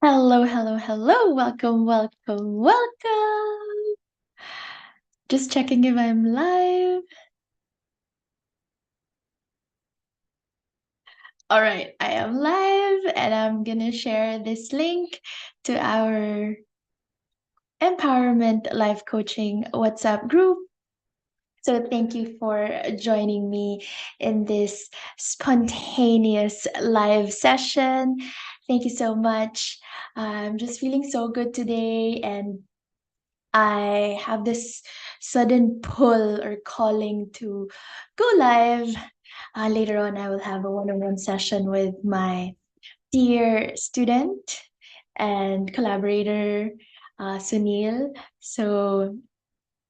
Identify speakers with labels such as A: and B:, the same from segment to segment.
A: Hello, hello, hello. Welcome, welcome, welcome. Just checking if I'm live. All right, I am live and I'm gonna share this link to our Empowerment Life Coaching WhatsApp group. So thank you for joining me in this spontaneous live session. Thank you so much. I'm just feeling so good today, and I have this sudden pull or calling to go live. Later on, I will have a one-on-one session with my dear student and collaborator, Sunil. So,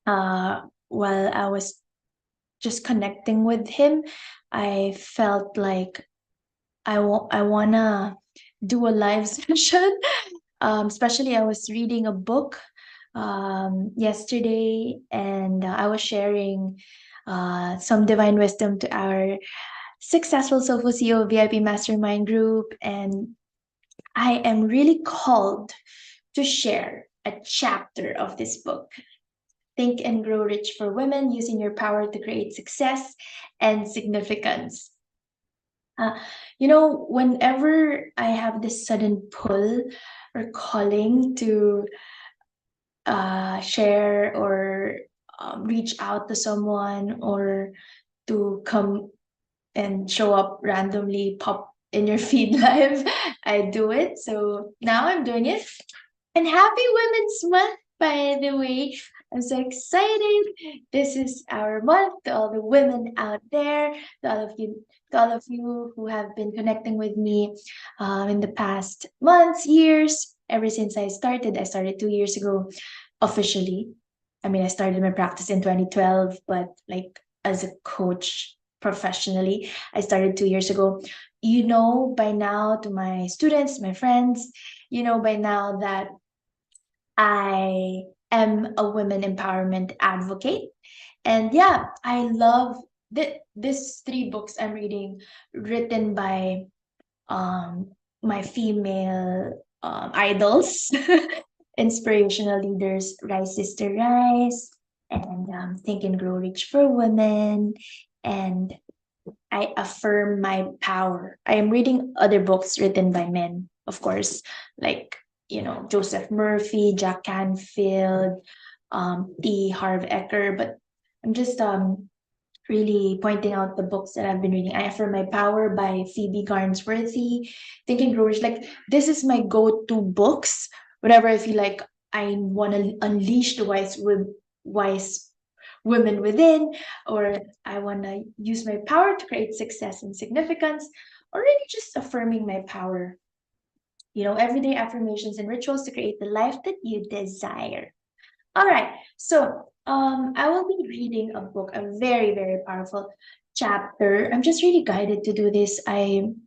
A: while I was just connecting with him, I felt like I wanna do a live session. Especially I was reading a book yesterday, and I was sharing some divine wisdom to our successful Soulful CEO VIP mastermind group, and I am really called to share a chapter of this book. Think and Grow Rich for Women, using your power to create success and significance. Uh, whenever I have this sudden pull or calling to share or reach out to someone, or to come and show up randomly, pop in your feed live, I do it. So now I'm doing it. And happy Women's Month, by the way. I'm so excited. This is our month to all the women out there, to all of you who have been connecting with me in the past months, years, ever since I started. I started 2 years ago officially. I mean, I started my practice in 2012, but like as a coach professionally, I started 2 years ago. You know, by now, to my students, my friends, you know by now that I am a women empowerment advocate. And yeah, I love this three books I'm reading, written by um, my female idols, inspirational leaders, Rise Sister Rise, and Think and Grow Rich for Women, and I affirm my power. I am reading other books written by men, of course, like Joseph Murphy, Jack Canfield, T. Harv Eker, but I'm just really pointing out the books that I've been reading. I Affirm My Power by Phoebe Garnsworthy, Think and Grow Rich. Like, this is my go-to books whenever I feel like I want to unleash the wise women within, or I want to use my power to create success and significance, or really just affirming my power. Everyday affirmations and rituals to create the life that you desire. All right. So, I will be reading a book, a very, very powerful chapter. I'm just really guided to do this. I'm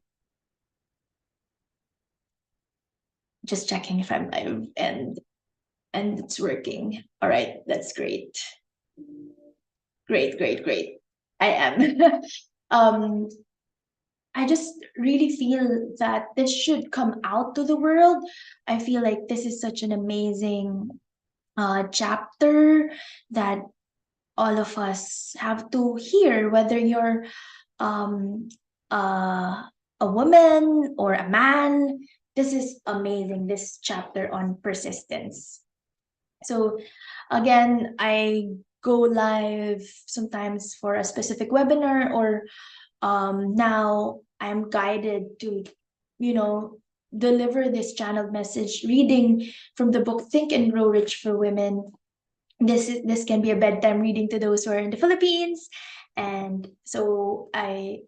A: just checking if I'm live, and it's working. All right, that's great. Great, great, great. I am. um, I just really feel that this should come out to the world. I feel like this is such an amazing chapter that all of us have to hear, whether you're um, uh, a woman or a man. This is amazing, this chapter on persistence. So, again, I go live sometimes for a specific webinar, or now I'm guided to, you know, deliver this channeled message, reading from the book Think and Grow Rich for Women. This can be a bedtime reading to those who are in the Philippines, and so I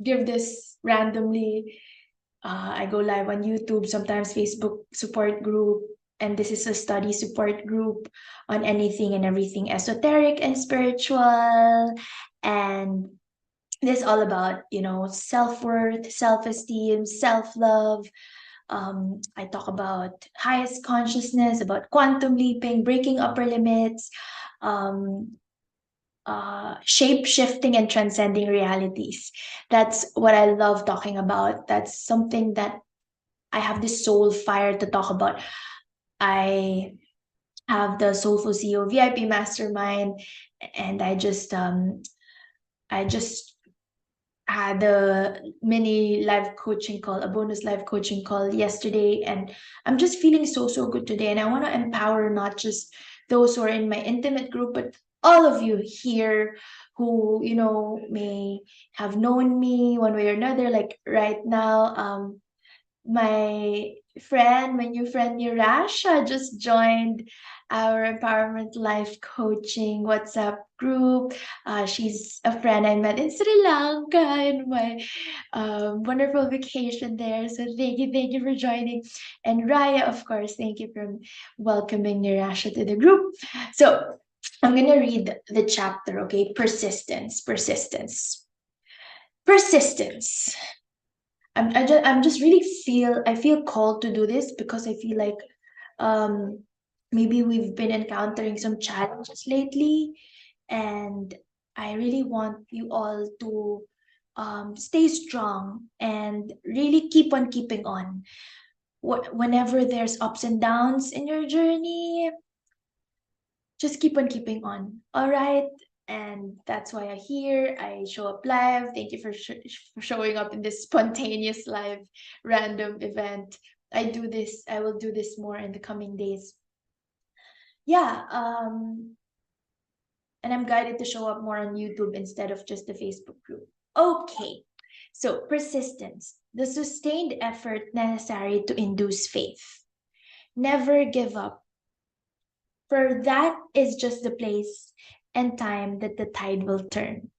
A: give this randomly. I go live on YouTube, sometimes Facebook support group, and this is a study support group on anything and everything esoteric and spiritual. And this all about, self-worth, self-esteem, self-love. I talk about highest consciousness, about quantum leaping, breaking upper limits, um, shape shifting and transcending realities. That's what I love talking about. That's something that I have this soul fire to talk about. I have the Soulful CEO VIP Mastermind, and I just had a mini live coaching call, a bonus live coaching call yesterday, and I'm just feeling so good today. And I want to empower not just those who are in my intimate group, but all of you here who may have known me one way or another. Like right now, my friend, my new friend Nirasha just joined our Empowerment Life Coaching WhatsApp group. She's a friend I met in Sri Lanka in my wonderful vacation there. So thank you for joining. And Raya, of course, thank you for welcoming Nirasha to the group. So I'm gonna read the chapter, okay? Persistence. I'm just really I feel called to do this because I feel like um maybe we've been encountering some challenges lately, and I really want you all to stay strong and really keep on keeping on. Whenever there's ups and downs in your journey, just keep on keeping on. All right. And that's why I show up live. Thank you for showing up in this spontaneous live random event. I will do this more in the coming days. Yeah. And I'm guided to show up more on YouTube instead of just the Facebook group. Okay. So persistence, the sustained effort necessary to induce faith. Never give up, for that is just the place and time that the tide will turn.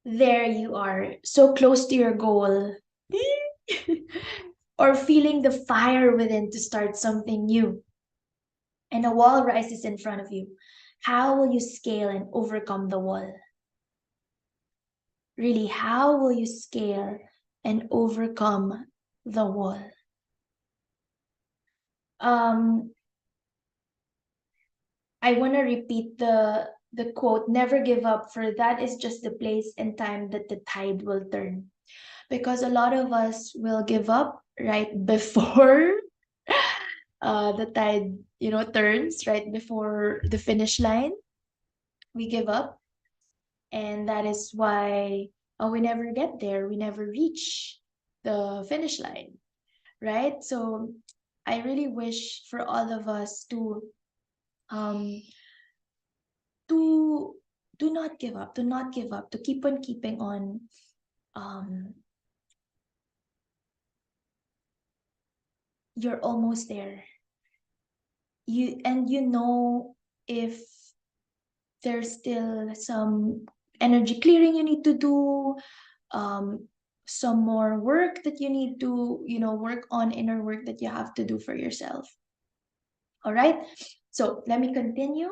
A: There you are, so close to your goal, or feeling the fire within to start something new, and a wall rises in front of you. How will you scale and overcome the wall? Really, how will you scale and overcome the wall? Um, I want to repeat the quote, never give up, for that is just the place and time that the tide will turn. Because a lot of us will give up right before the tide, turns, right before the finish line. We give up, and that is why we never get there. We never reach the finish line, right? So I really wish for all of us um to do not give up, to keep on keeping on. um you're almost there. If there's still some energy clearing you need to do, um some more work that you need to work on, inner work that you have to do for yourself. All right, so let me continue.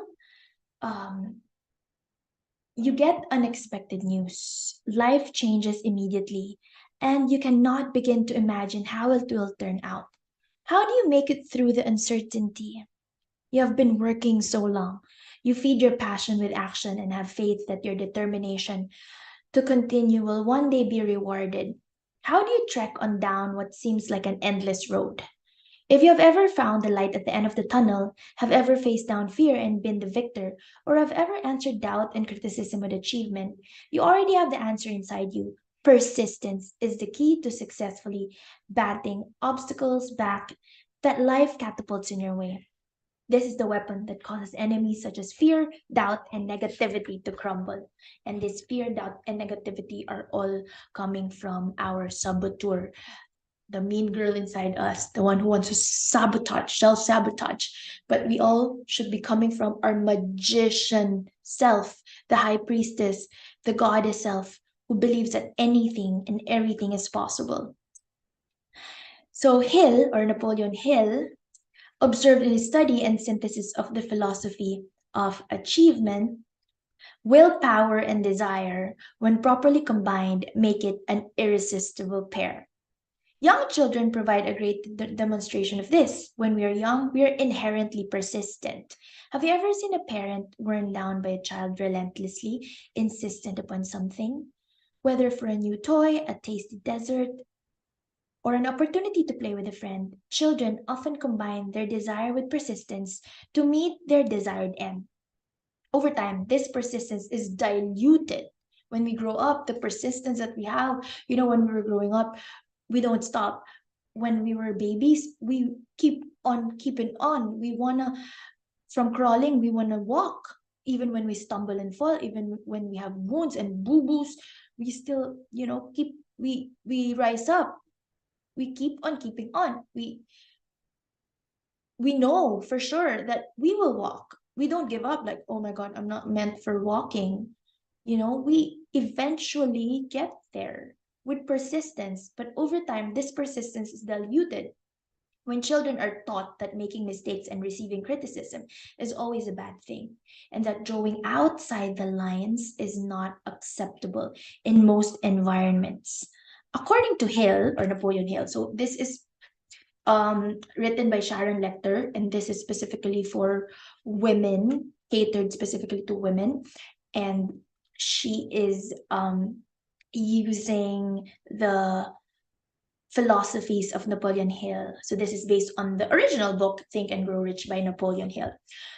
A: um You get unexpected news. Life changes immediately, and you cannot begin to imagine how it will turn out. How do you make it through the uncertainty? You have been working so long. You feed your passion with action and have faith that your determination to continue will one day be rewarded. How do you trek on down what seems like an endless road? If you have ever found the light at the end of the tunnel, have ever faced down fear and been the victor, or have ever answered doubt and criticism with achievement, you already have the answer inside you. Persistence is the key to successfully batting obstacles back that life catapults in your way. This is the weapon that causes enemies such as fear, doubt, and negativity to crumble. And this fear, doubt, and negativity are all coming from our saboteur, the mean girl inside us, the one who wants to sabotage, self sabotage. But we all should be coming from our magician self, the high priestess, the goddess self, who believes that anything and everything is possible. So, Hill, or Napoleon Hill, observed in his study and synthesis of the philosophy of achievement, willpower and desire, when properly combined, make it an irresistible pair. Young children provide a great demonstration of this. When we are young, we are inherently persistent. Have you ever seen a parent worn down by a child relentlessly insistent upon something? Whether for a new toy, a tasty dessert, or an opportunity to play with a friend, children often combine their desire with persistence to meet their desired end. Over time, this persistence is diluted. When we grow up, the persistence that we have, when we were growing up, we don't stop. When we were babies, we keep on keeping on. We wanna, from crawling, we wanna walk. Even when we stumble and fall, even when we have wounds and boo-boos, we still, we rise up. We keep on keeping on. We know for sure that we will walk. We don't give up like, oh my God, I'm not meant for walking. We eventually get there with persistence, but over time, this persistence is diluted. When children are taught that making mistakes and receiving criticism is always a bad thing, and that drawing outside the lines is not acceptable in most environments. According to Hill or Napoleon Hill, so this is written by Sharon Lecter, and this is specifically for women, catered specifically to women. And she is using the philosophies of Napoleon Hill. So this is based on the original book, Think and Grow Rich by Napoleon Hill.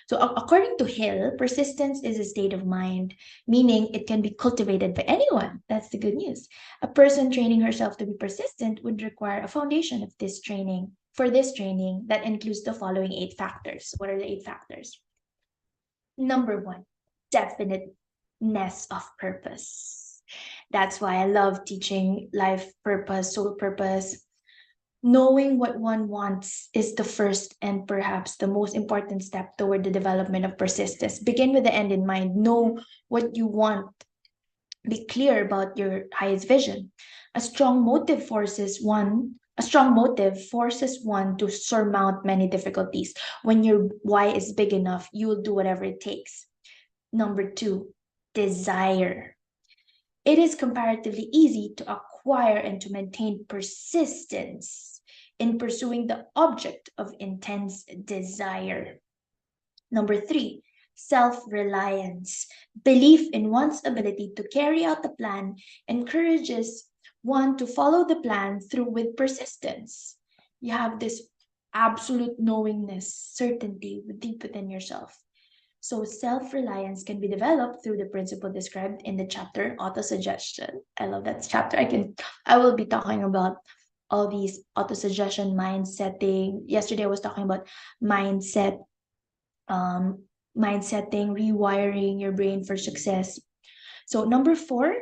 A: So according to Hill, persistence is a state of mind, meaning it can be cultivated by anyone. That's the good news. A person training herself to be persistent would require a foundation of this training. For this training, that includes the following 8 factors. What are the 8 factors? Number 1, definiteness of purpose. That's why I love teaching life purpose, soul purpose. Knowing what one wants is the first and perhaps the most important step toward the development of persistence. Begin with the end in mind. Know what you want. Be clear about your highest vision. A strong motive forces one to surmount many difficulties. When your why is big enough, you will do whatever it takes. Number 2, desire. It is comparatively easy to acquire and to maintain persistence in pursuing the object of intense desire. Number 3, self-reliance. Belief in one's ability to carry out the plan encourages one to follow the plan through with persistence. You have this absolute knowingness, certainty deep within yourself. So self-reliance can be developed through the principle described in the chapter autosuggestion. I love that chapter. I will be talking about all these autosuggestion, mindsetting. Yesterday I was talking about mindset, mindsetting, rewiring your brain for success. So number 4,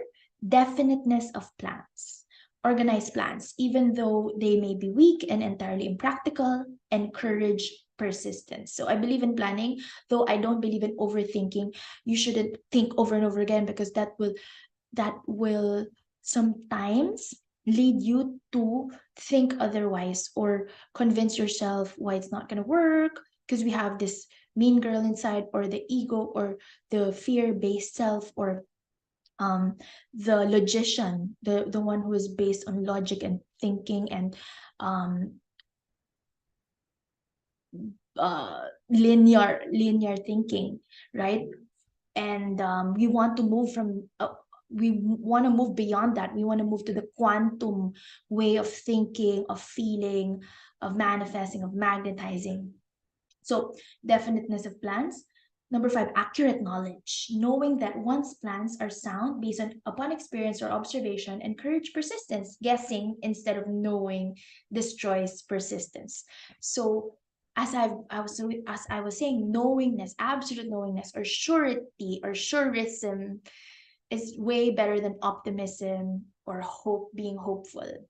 A: definiteness of plans. Organized plans, even though they may be weak and entirely impractical, encourage persistence. So I believe in planning, though I don't believe in overthinking. You shouldn't think over and over again, because that will sometimes lead you to think otherwise or convince yourself why it's not going to work, because we have this mean girl inside, or the ego, or the fear-based self, or the logician, the one who is based on logic and thinking and um linear thinking, right? And we want to move from we want to move beyond that. We want to move to the quantum way of thinking, of feeling, of manifesting, of magnetizing. So definiteness of plans. Number 5, accurate knowledge. Knowing that one's plans are sound based upon experience or observation encourage persistence. Guessing instead of knowing destroys persistence. So as I was saying, knowingness, absolute knowingness, or surety or surism is way better than optimism or hope, being hopeful.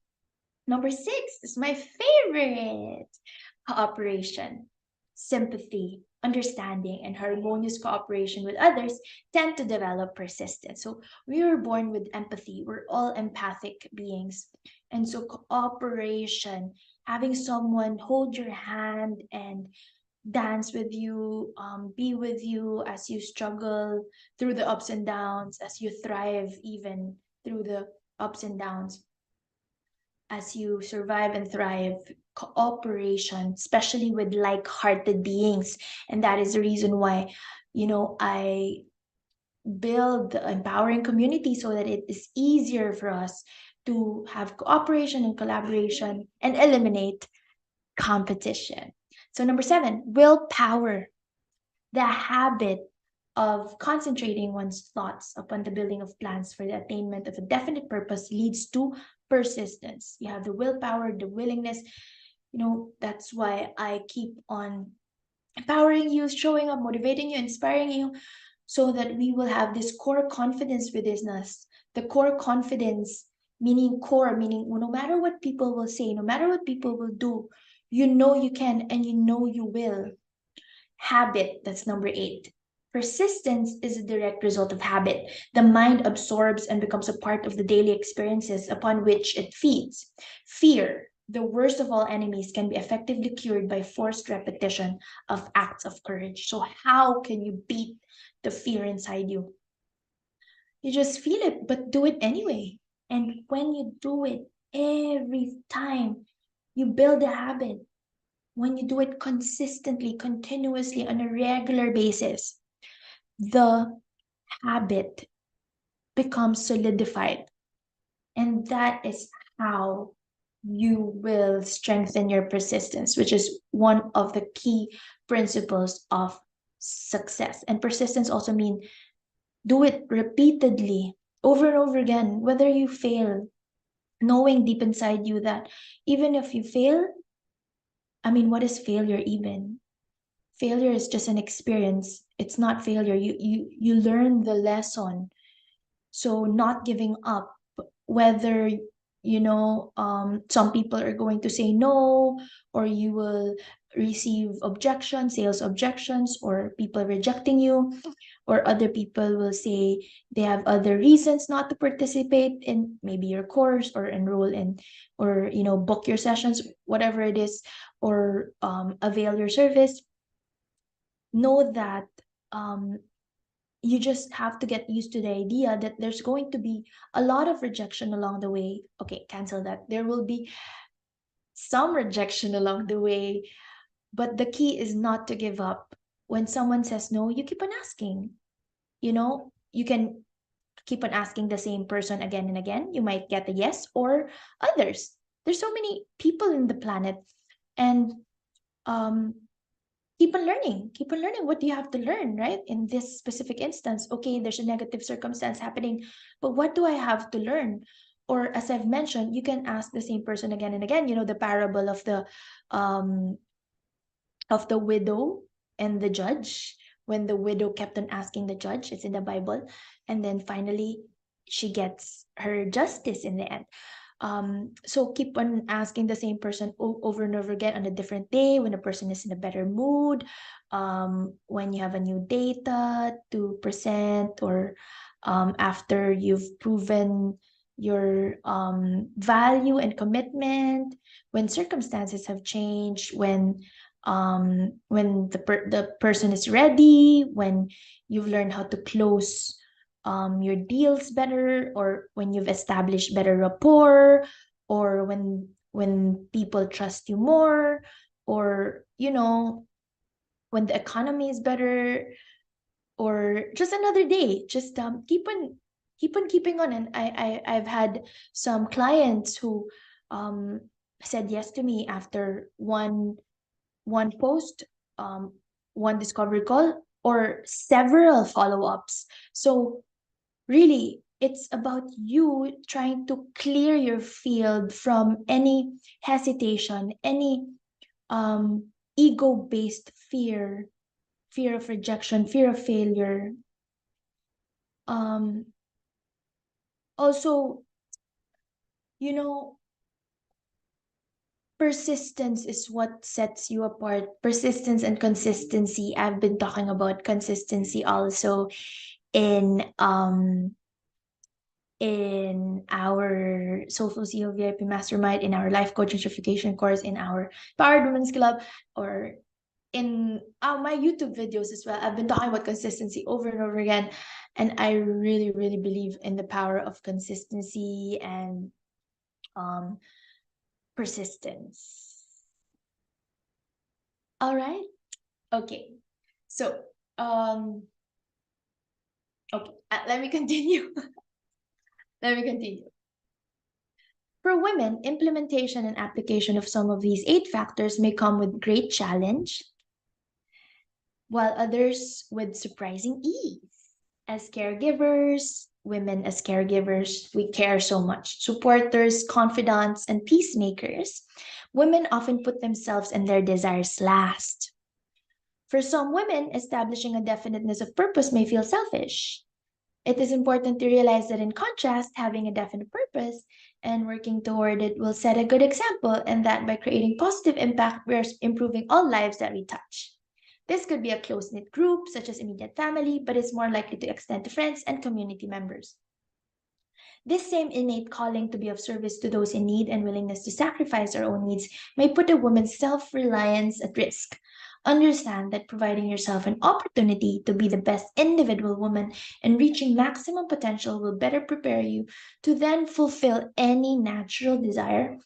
A: Number 6 is my favorite, cooperation. Sympathy, understanding, and harmonious cooperation with others tend to develop persistence. So we were born with empathy. We're all empathic beings. And so cooperation, having someone hold your hand and dance with you, be with you as you struggle through the ups and downs, as you thrive even through the ups and downs, as you survive and thrive. Cooperation, especially with like-hearted beings. And that is the reason why, I build the empowering community, so that it is easier for us to have cooperation and collaboration, and eliminate competition. So, number 7, willpower, the habit of concentrating one's thoughts upon the building of plans for the attainment of a definite purpose leads to persistence. You have the willpower, the willingness. That's why I keep on empowering you, showing up, motivating you, inspiring you, so that we will have this core confidence within us. The core confidence, meaning core, meaning no matter what people will say, no matter what people will do, you know you can and you know you will. Habit, that's number 8. Persistence is a direct result of habit. The mind absorbs and becomes a part of the daily experiences upon which it feeds. Fear, the worst of all enemies, can be effectively cured by forced repetition of acts of courage. So, how can you beat the fear inside you? You just feel it, but do it anyway. And when you do it every time, you build a habit. When you do it consistently, continuously, on a regular basis, the habit becomes solidified. And that is how you will strengthen your persistence, which is one of the key principles of success. And persistence also means do it repeatedly, over and over again, whether you fail, knowing deep inside you that even if you fail, what is failure even? Failure is just an experience. It's not failure. You learn the lesson. So not giving up, whether some people are going to say no, or you will receive objections, sales objections, or people rejecting you, or other people will say they have other reasons not to participate in maybe your course, or enroll in, or book your sessions, whatever it is, or avail your service. Know that you just have to get used to the idea that there's going to be a lot of rejection along the way. Okay, cancel that. There will be some rejection along the way, but the key is not to give up. When someone says no, you keep on asking. You can keep on asking the same person again and again. You might get a yes or others. There's so many people in the planet, and um keep on learning what do you have to learn, right? In this specific instance, okay, there's a negative circumstance happening, but what do I have to learn? Or as I've mentioned, you can ask the same person again and again. The parable um of the widow and the judge, when the widow kept on asking the judge, it's in the Bible, and then finally she gets her justice in the end. So keep on asking the same person over and over again on a different day, when the person is in a better mood, when you have a new data to present, or after you've proven your value and commitment, when circumstances have changed, when the person is ready, when you've learned how to close your deals better, or when you've established better rapport, or when people trust you more, or when the economy is better, or just another day. Just keep on keeping on. And I've had some clients who um said yes to me after one post, um, one discovery call, or several follow-ups. So really, it's about you trying to clear your field from any hesitation, any um, ego-based fear, fear of rejection, fear of failure. Um, Also, you know, persistence is what sets you apart. Persistence and consistency. I've been talking about consistency also in our Social CEO VIP Mastermind, in our Life Coaching Certification course, in our Powered Women's Club, or in my YouTube videos as well. I've been talking about consistency over and over again, and I really, really believe in the power of consistency and um, persistence. All right. Okay. So, okay, let me continue. Let me continue. For women, implementation and application of some of these 8 factors may come with great challenge, while others with surprising ease. As caregivers, women as caregivers, we care so much. Supporters, confidants, and peacemakers, women often put themselves and their desires last. For some women, establishing a definiteness of purpose may feel selfish. It is important to realize that, in contrast, having a definite purpose and working toward it will set a good example, and that by creating positive impact, we're improving all lives that we touch. This could be a close knit group, such as immediate family, but is more likely to extend to friends and community members. This same innate calling to be of service to those in need and willingness to sacrifice our own needs may put a woman's self reliance at risk. Understand that providing yourself an opportunity to be the best individual woman and reaching maximum potential will better prepare you to then fulfill any natural desire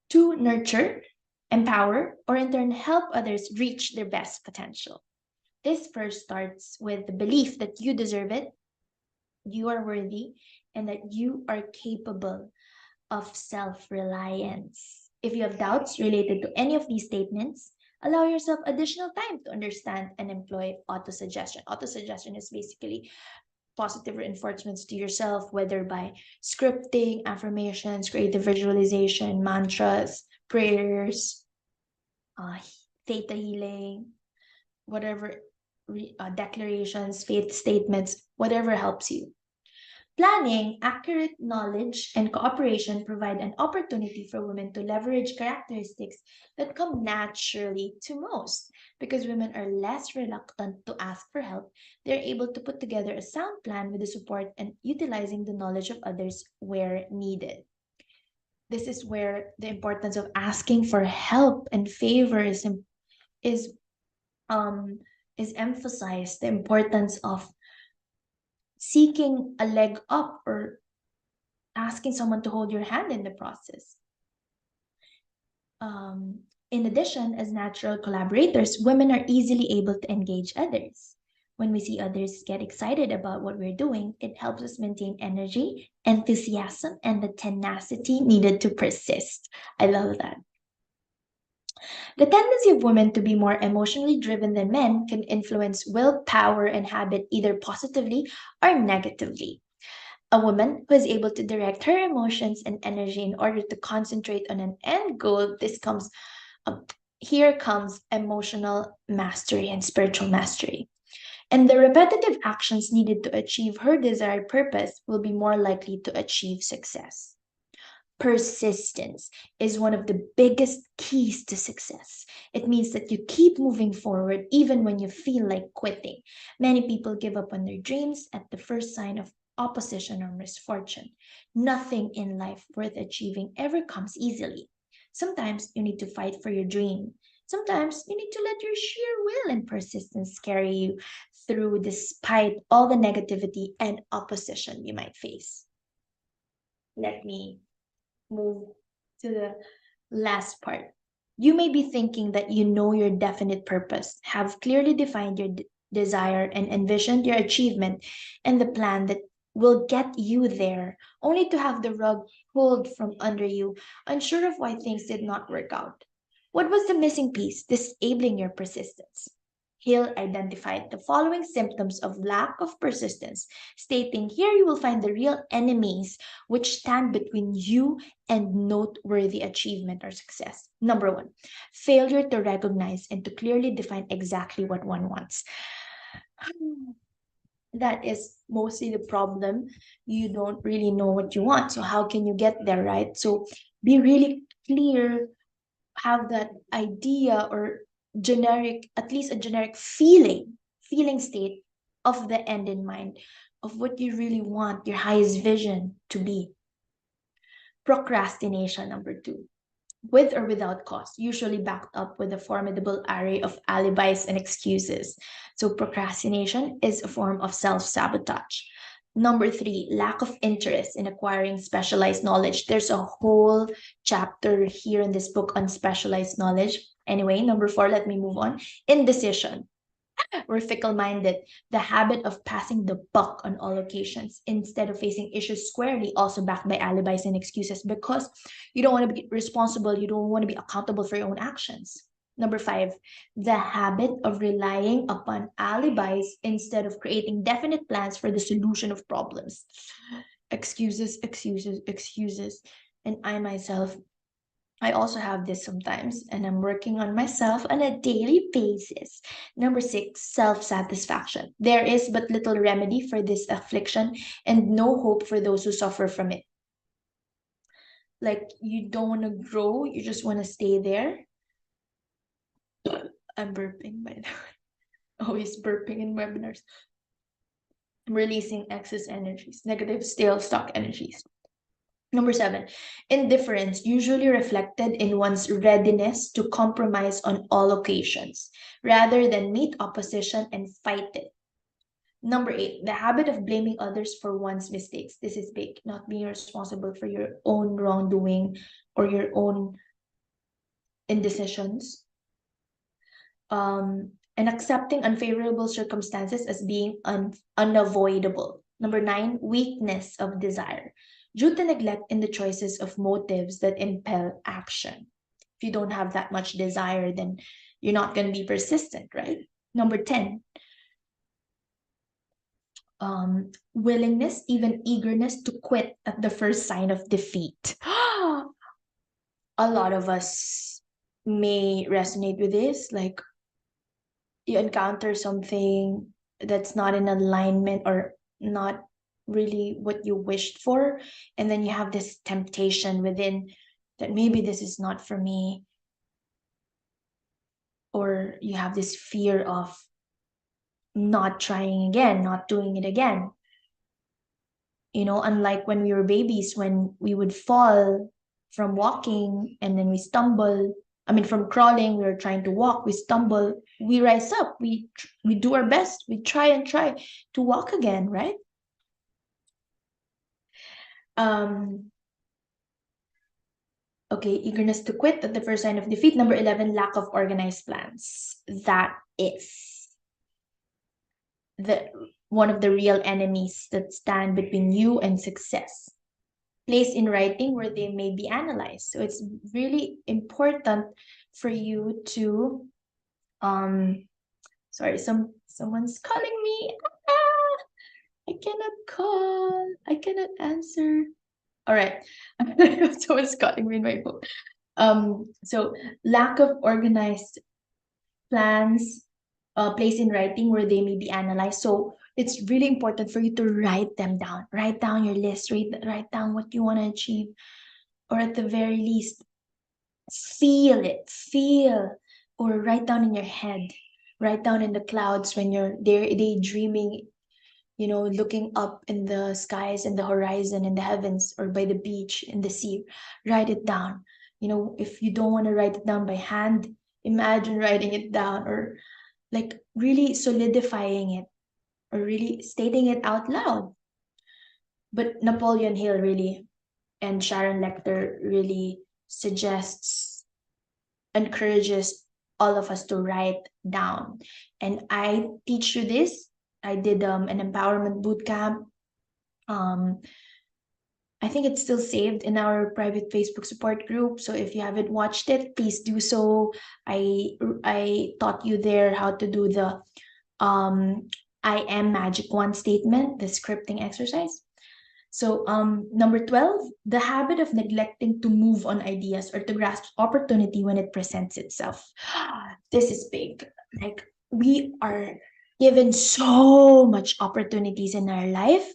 A: to nurture, empower, or in turn help others reach their best potential. This first starts with the belief that you deserve it, you are worthy, and that you are capable of self reliance. If you have doubts related to any of these statements, allow yourself additional time to understand and employ autosuggestion. Autosuggestion is basically positive reinforcements to yourself, whether by scripting, affirmations, creative visualization, mantras, prayers, uh, theta healing, whatever declarations, faith statements, whatever helps you. Planning, accurate knowledge, and cooperation provide an opportunity for women to leverage characteristics that come naturally to most. Because women are less reluctant to ask for help, they're able to put together a sound plan with the support and utilizing the knowledge of others where needed. This is where the importance of asking for help and favors is um is emphasized. The importance of seeking a leg up or asking someone to hold your hand in the process. Um, in addition, as natural collaborators, women are easily able to engage others. When we see others get excited about what we're doing, it helps us maintain energy, enthusiasm, and the tenacity needed to persist. I love that. The tendency of women to be more emotionally driven than men can influence willpower and habit either positively or negatively. A woman who is able to direct her emotions and energy in order to concentrate on an end goal, um, here comes emotional mastery and spiritual mastery. And the repetitive actions needed to achieve her desired purpose will be more likely to achieve success. Persistence is one of the biggest keys to success. It means that you keep moving forward even when you feel like quitting. Many people give up on their dreams at the first sign of opposition or misfortune. Nothing in life worth achieving ever comes easily. Sometimes you need to fight for your dream. Sometimes you need to let your sheer will and persistence carry you through despite all the negativity and opposition you might face. Let me move to the last part. You may be thinking that you know your definite purpose, have clearly defined your desire, and envisioned your achievement and the plan that will get you there, only to have the rug pulled from under you, unsure of why things did not work out. What was the missing piece disabling your persistence? Hill identified the following symptoms of lack of persistence, stating, here you will find the real enemies which stand between you and noteworthy achievement or success. Number one, failure to recognize and to clearly define exactly what one wants. That is mostly the problem. You don't really know what you want. So, how can you get there, right? So, be really clear, have that idea or generic, at least a generic feeling state of the end in mind, of what you really want your highest vision to be. Procrastination, number two, with or without cause, usually backed up with a formidable array of alibis and excuses. So procrastination is a form of self-sabotage. Number three, lack of interest in acquiring specialized knowledge. There's a whole chapter here in this book on specialized knowledge. Anyway, number four, let me move on. Indecision. We're fickle-minded. The habit of passing the buck on all occasions instead of facing issues squarely, also backed by alibis and excuses, because you don't want to be responsible, you don't want to be accountable for your own actions. Number five, the habit of relying upon alibis instead of creating definite plans for the solution of problems. Excuses, excuses, excuses. And I myself, I also have this sometimes, and I'm working on myself on a daily basis. Number six, self satisfaction. There is but little remedy for this affliction and no hope for those who suffer from it. Like, you don't want to grow, you just want to stay there. I'm burping, by the way. Always burping in webinars. Releasing excess energies, negative stale stock energies. Number seven, indifference, usually reflected in one's readiness to compromise on all occasions, rather than meet opposition and fight it. Number eight, the habit of blaming others for one's mistakes. This is big, not being responsible for your own wrongdoing or your own indecisions. And accepting unfavorable circumstances as being unavoidable. Number nine, weakness of desire, due to neglect in the choices of motives that impel action. If you don't have that much desire, then you're not going to be persistent, right? Number 10, willingness, even eagerness to quit at the first sign of defeat. A lot of us may resonate with this. Like, you encounter something that's not in alignment or not really what you wished for, and then you have this temptation within that maybe this is not for me, or you have this fear of not trying again, not doing it again. Unlike when we were babies, when we would fall from walking and then we stumble. I mean, from crawling, we were trying to walk, we stumble, we rise up, we do our best, we try and try to walk again, right? Okay, eagerness to quit at the first sign of defeat. Number 11, lack of organized plans. That is the one of the real enemies that stand between you and success. Place in writing where they may be analyzed. So it's really important for you to sorry, someone's calling me. I cannot answer. All right. Someone's calling me in my phone. So lack of organized plans, place in writing where they may be analyzed. So it's really important for you to write them down. Write down your list, write down what you want to achieve, or at the very least, feel, or write down in your head. Write down in the clouds when you're daydreaming, looking up in the skies and the horizon in the heavens, or by the beach in the sea. Write it down. If you don't want to write it down by hand, imagine writing it down, or like really solidifying it, or really stating it out loud. But Napoleon Hill really and Sharon Lecter really encourages all of us to write down. And I teach you this. I did an empowerment boot camp. I think it's still saved in our private Facebook support group. So if you haven't watched it, please do so. I taught you there how to do the I am magic one statement, the scripting exercise. So number 12, the habit of neglecting to move on ideas or to grasp opportunity when it presents itself. This is big. Like, we are given so much opportunities in our life,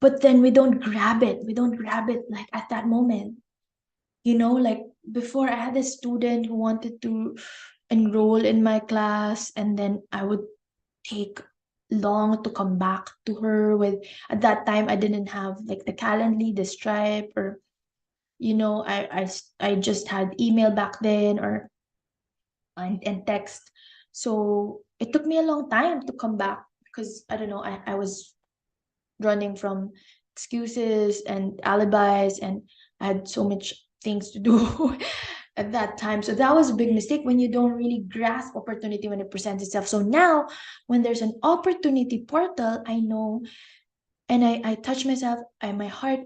A: but then we don't grab it. We don't grab it like at that moment. Like before, I had a student who wanted to enroll in my class, and then I would take long to come back to her with. At that time, I didn't have like the Calendly, the Stripe, or I just had email back then, or and text. So it took me a long time to come back because I don't know, I was running from excuses and alibis, and I had so much things to do. at that time. So that was a big mistake when you don't really grasp opportunity when it presents itself. So now when there's an opportunity portal, I know, and I touch myself, my heart,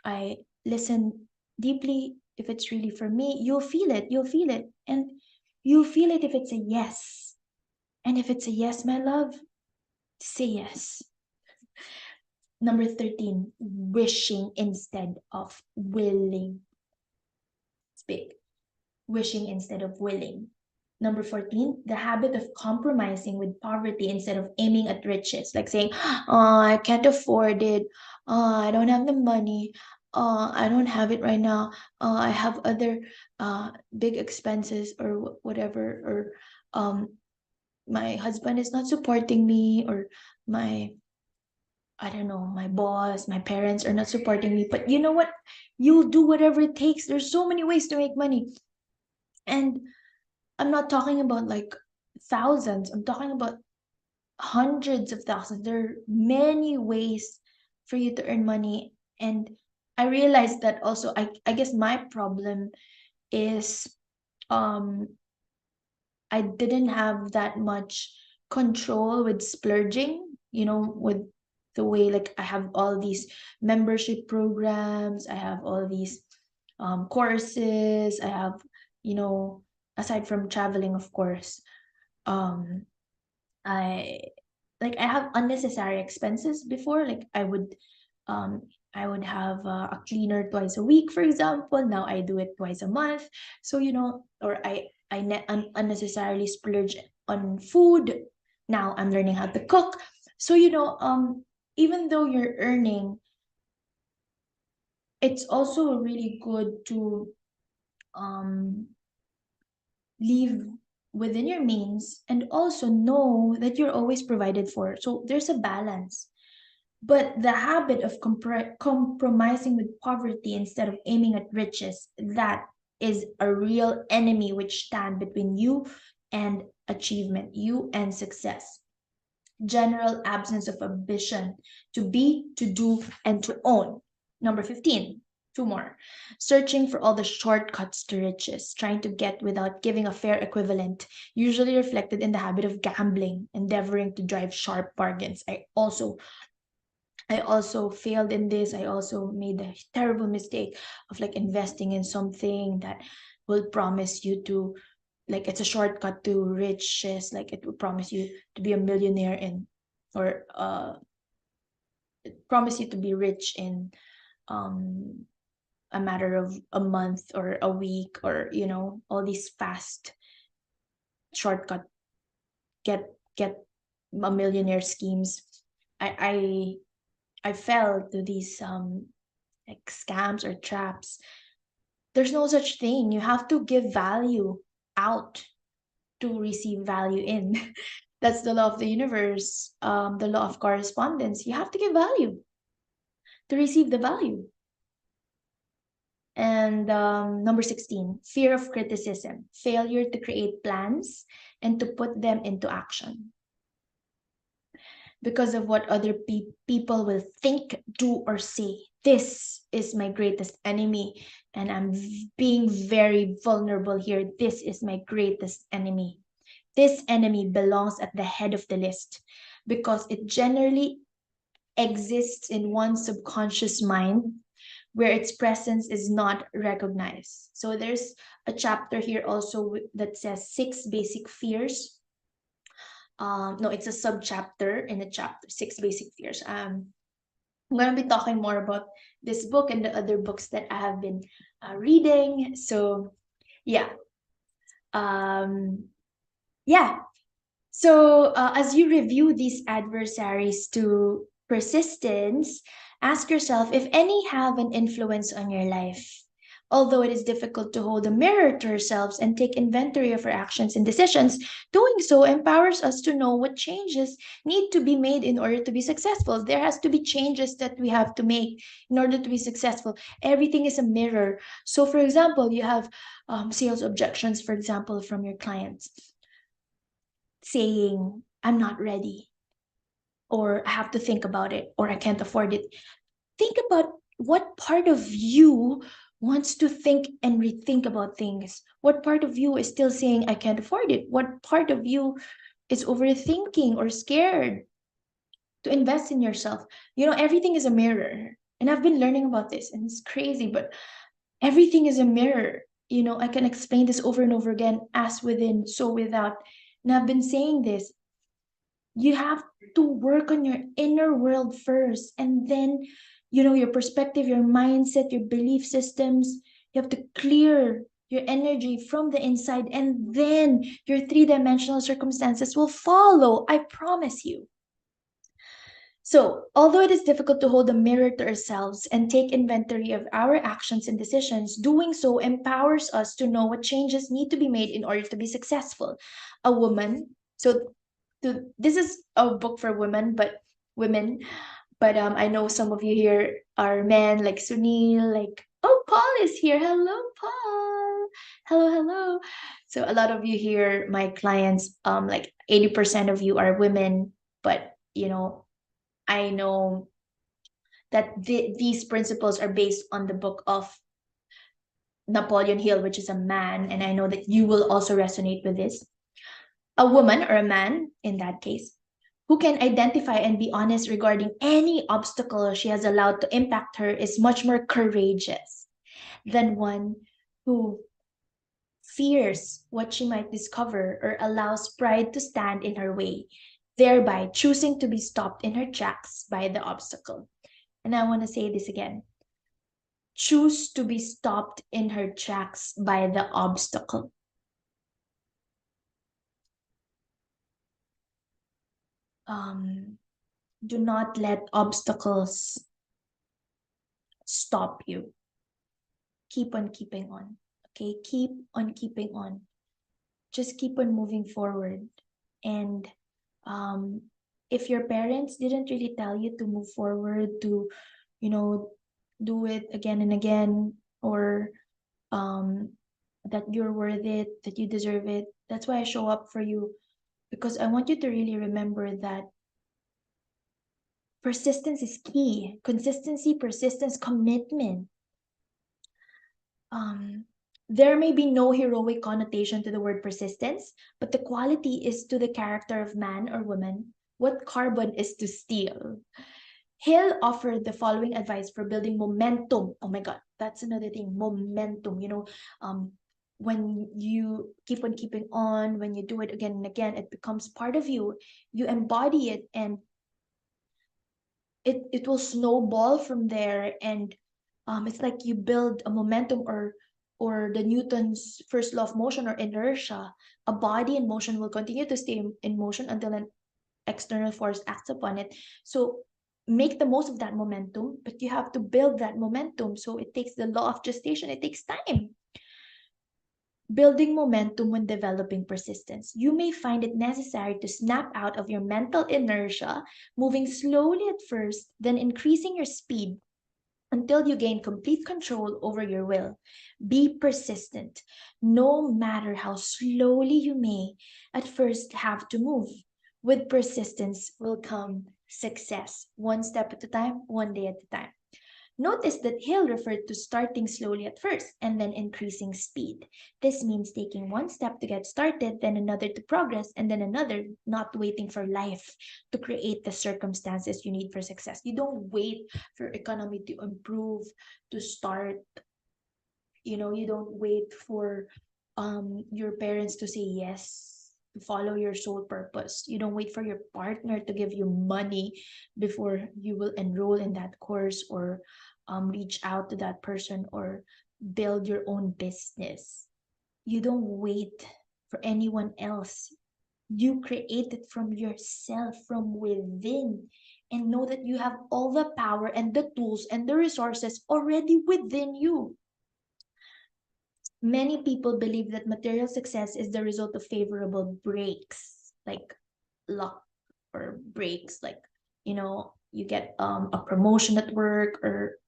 A: I listen deeply. If it's really for me, you'll feel it. You'll feel it. And you'll feel it if it's a yes. And if it's a yes, my love, say yes. Number 13, wishing instead of willing. It's big. Wishing instead of willing. Number 14, the habit of compromising with poverty instead of aiming at riches, like saying, oh, I can't afford it. I don't have the money. I don't have it right now. I have other big expenses or whatever. Or my husband is not supporting me, or my, I don't know, my boss, my parents are not supporting me. But you know what? You'll do whatever it takes. There's so many ways to make money. And I'm not talking about like thousands, I'm talking about hundreds of thousands. There are many ways for you to earn money. And I realized that also, I guess my problem is um I didn't have that much control with splurging, with the way, like, I have all these membership programs, I have all these courses, I have, aside from traveling, of course, um, I I have unnecessary expenses before. Like um, I would have a cleaner twice a week, for example. Now I do it twice a month. So, or unnecessarily splurge on food. Now I'm learning how to cook. So, even though you're earning, it's also really good to um live within your means and also know that you're always provided for. So there's a balance. But the habit of compromising with poverty instead of aiming at riches, that is a real enemy which stand between you and achievement, you and success. General absence of ambition to be, to do, and to own. Number 15, two more. Searching for all the shortcuts to riches, trying to get without giving a fair equivalent, usually reflected in the habit of gambling, endeavoring to drive sharp bargains. I also failed in this. I also made the terrible mistake of like investing in something that will promise you to, like, it's a shortcut to riches, like it will promise you to be a millionaire in, or promise you to be rich in um a matter of a month or a week, or all these fast shortcut, get a millionaire schemes. I fell to these like scams or traps. There's no such thing. You have to give value out to receive value in. That's the law of the universe, the law of correspondence. You have to give value to receive the value. And number 16, fear of criticism, failure to create plans and to put them into action because of what other people will think, do, or say. This is my greatest enemy, and I'm being very vulnerable here. This is my greatest enemy. This enemy belongs at the head of the list because it generally exists in one's subconscious mind where its presence is not recognized. So there's a chapter here also that says six basic fears. No, it's a subchapter in the chapter, six basic fears. I'm going to be talking more about this book and the other books that I have been reading. So yeah, um, yeah. So as you review these adversaries to persistence, ask yourself if any have an influence on your life. Although it is difficult to hold a mirror to ourselves and take inventory of our actions and decisions, doing so empowers us to know what changes need to be made in order to be successful. There has to be changes that we have to make in order to be successful. Everything is a mirror. So, for example, you have sales objections, for example, from your clients saying, I'm not ready, or I have to think about it, or I can't afford it. Think about what part of you wants to think and rethink about things? What part of you is still saying, I can't afford it? What part of you is overthinking or scared to invest in yourself? Everything is a mirror. And I've been learning about this, and it's crazy, but everything is a mirror. I can explain this over and over again: as within, so without. And I've been saying this. You have to work on your inner world first, and then, your perspective, your mindset, your belief systems. You have to clear your energy from the inside, and then your three-dimensional circumstances will follow. I promise you. So, although it is difficult to hold a mirror to ourselves and take inventory of our actions and decisions, doing so empowers us to know what changes need to be made in order to be successful. A woman, so this is a book for women, but I know some of you here are men, like Sunil, like, oh, Paul is here. Hello, Paul. Hello, hello. So a lot of you here, my clients, like 80% of you are women, but I know that these principles are based on the book of Napoleon Hill, which is a man, and I know that you will also resonate with this. A woman, or a man in that case, who can identify and be honest regarding any obstacle she has allowed to impact her, is much more courageous than one who fears what she might discover or allows pride to stand in her way, thereby choosing to be stopped in her tracks by the obstacle. And I want to say this again: choose to be stopped in her tracks by the obstacle. Um, do not let obstacles stop you. Keep on keeping on. Okay, keep on keeping on. Just keep on moving forward. And um, if your parents didn't really tell you to move forward, to, you know, do it again and again, or um, that you're worth it, that you deserve it, that's why I show up for you, because I want you to really remember that persistence is key. Consistency, persistence, commitment. Um, there may be no heroic connotation to the word persistence, but the quality is to the character of man or woman what carbon is to steel. Hill offered the following advice for building momentum. Oh my God, that's another thing, momentum. When you keep on keeping on, when you do it again and again, it becomes part of you. You embody it, and it will snowball from there. And it's like you build a momentum, or the Newton's first law of motion, or inertia. A body in motion will continue to stay in motion until an external force acts upon it. So make the most of that momentum, but you have to build that momentum. So it takes the law of gestation, it takes time. Building momentum when developing persistence. You may find it necessary to snap out of your mental inertia, moving slowly at first, then increasing your speed until you gain complete control over your will. Be persistent, no matter how slowly you may at first have to move. With persistence will come success, one step at a time, one day at a time. Notice that Hill referred to starting slowly at first and then increasing speed. This means taking one step to get started, then another to progress, and then another, not waiting for life to create the circumstances you need for success. You don't wait for economy to improve to start. You don't wait for your parents to say yes, to follow your sole purpose. You don't wait for your partner to give you money before you will enroll in that course, or reach out to that person, or build your own business. You don't wait for anyone else. You create it from yourself, from within, and know that you have all the power and the tools and the resources already within you. Many people believe that material success is the result of favorable breaks, like luck, or breaks, like, you get a promotion at work or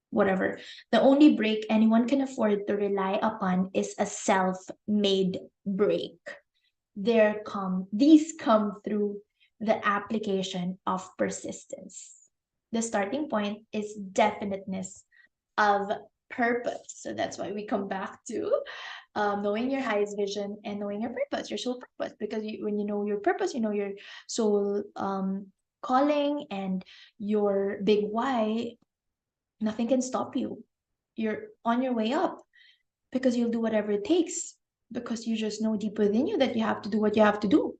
A: whatever. The only break anyone can afford to rely upon is a self-made break. These come through the application of persistence. The starting point is definiteness of purpose. So that's why we come back to knowing your highest vision and knowing your purpose, your soul purpose. Because when you know your purpose, you know your soul calling and your big why, nothing can stop you. You're on your way up because you'll do whatever it takes because you just know deep within you that you have to do what you have to do.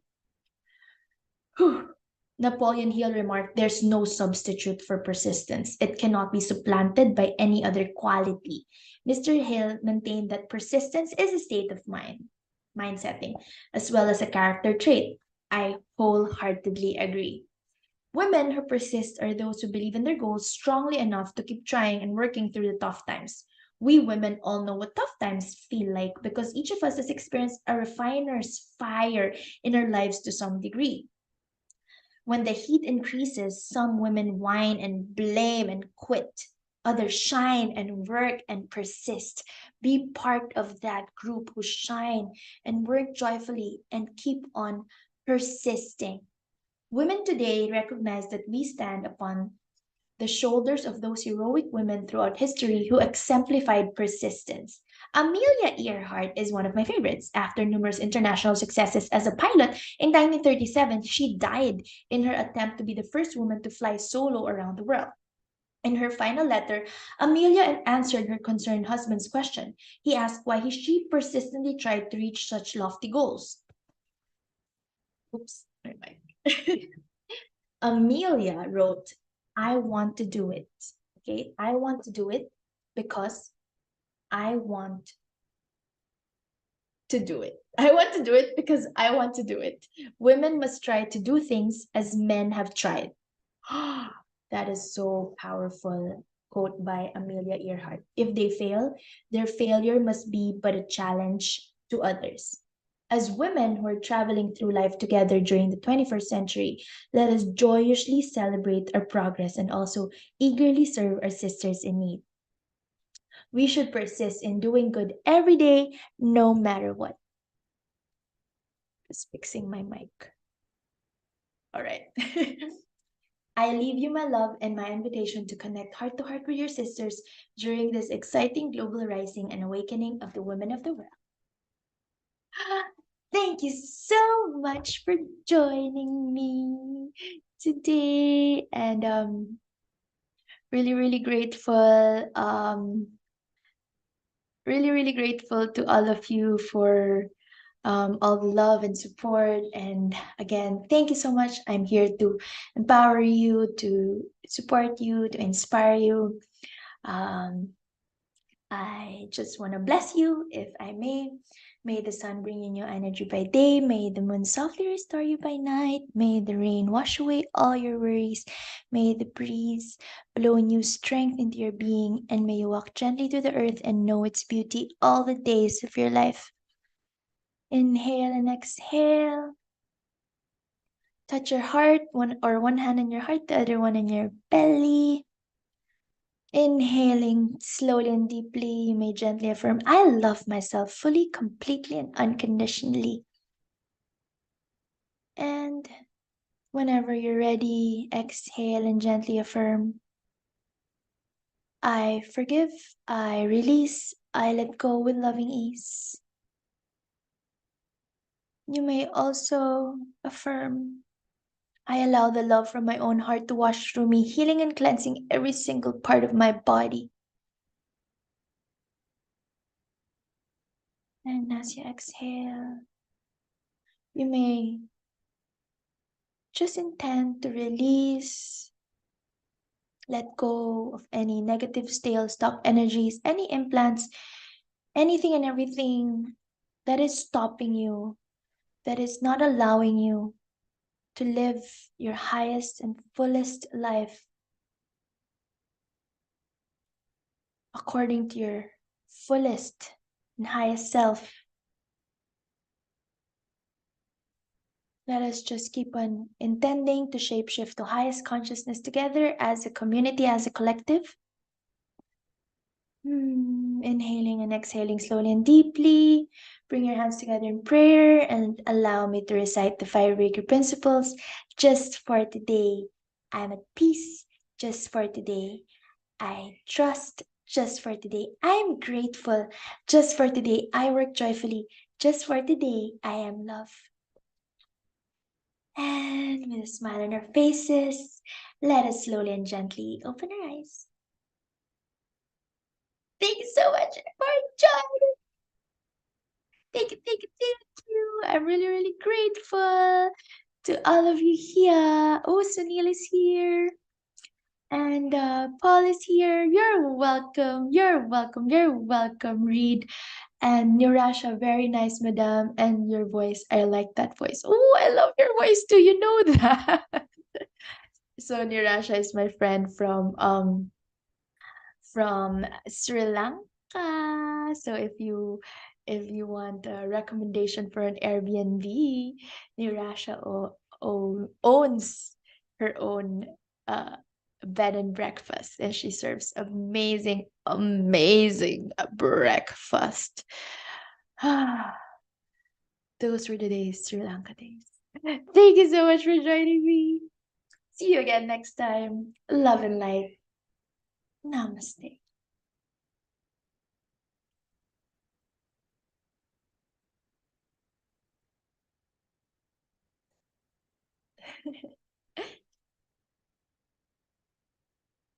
A: Napoleon Hill remarked, "There's no substitute for persistence. It cannot be supplanted by any other quality." Mr. Hill maintained that persistence is a state of mind setting, as well as a character trait. I wholeheartedly agree. Women who persist are those who believe in their goals strongly enough to keep trying and working through the tough times. We women all know what tough times feel like because each of us has experienced a refiner's fire in our lives to some degree. When the heat increases, some women whine and blame and quit. Others shine and work and persist. Be part of that group who shine and work joyfully and keep on persisting. Women today recognize that we stand upon the shoulders of those heroic women throughout history who exemplified persistence. Amelia Earhart is one of my favorites. After numerous international successes as a pilot, in 1937, she died in her attempt to be the first woman to fly solo around the world. In her final letter, Amelia answered her concerned husband's question. He asked why she persistently tried to reach such lofty goals. Oops, my mic. Amelia wrote, "I want to do it." Okay, I want to do it because I want to do it. I want to do it because I want to do it. Women must try to do things as men have tried. That is so powerful. Quote by Amelia Earhart. If they fail, their failure must be but a challenge to others. As women who are traveling through life together during the 21st century, let us joyously celebrate our progress and also eagerly serve our sisters in need. We should persist in doing good every day, no matter what. Just fixing my mic. All right. I leave you my love and my invitation to connect heart to heart with your sisters during this exciting global rising and awakening of the women of the world. Thank you so much for joining me today, and really grateful. Really grateful to all of you for all the love and support. And again, thank you so much. I'm here to empower you, to support you, to inspire you. Um, I just want to bless you, if I may. May the sun bring you new energy by day. May the moon softly restore you by night. May the rain wash away all your worries. May the breeze blow new strength into your being. And may you walk gently through the earth and know its beauty all the days of your life. Inhale and exhale. Touch your heart, one hand on your heart, the other one in your belly. Inhaling slowly and deeply, you may gently affirm, "I love myself fully, completely, and unconditionally." And whenever you're ready, exhale and gently affirm, "I forgive, I release, I let go with loving ease." You may also affirm, "I allow the love from my own heart to wash through me, healing and cleansing every single part of my body." And as you exhale, you may just intend to release, let go of any negative, stale, stuck energies, any implants, anything and everything that is stopping you, that is not allowing you to live your highest and fullest life according to your fullest and highest self. Let us just keep on intending to shapeshift to highest consciousness together as a community, as a collective. Inhaling and exhaling slowly and deeply. Bring your hands together in prayer and allow me to recite the Firebreaker principles. Just for today, I'm at peace. Just for today, I trust. Just for today, I am grateful. Just for today, I work joyfully. Just for today, I am love. And with a smile on our faces, let us slowly and gently open our eyes. Thank you so much for joining. Thank you. I'm really, really grateful to all of you here. Oh, Sunil is here. And Paul is here. You're welcome. You're welcome. You're welcome, Reed. And Nurasha, very nice, madam. And your voice, I like that voice. Oh, I love your voice too. You know that. So Nurasha is my friend from Sri Lanka. So if you want a recommendation for an Airbnb, Nirasha owns her own uh, bed and breakfast, and she serves amazing, amazing breakfast. Those were the days, Sri Lanka days. Thank you so much for joining me. See you again next time. Love and light. Namaste.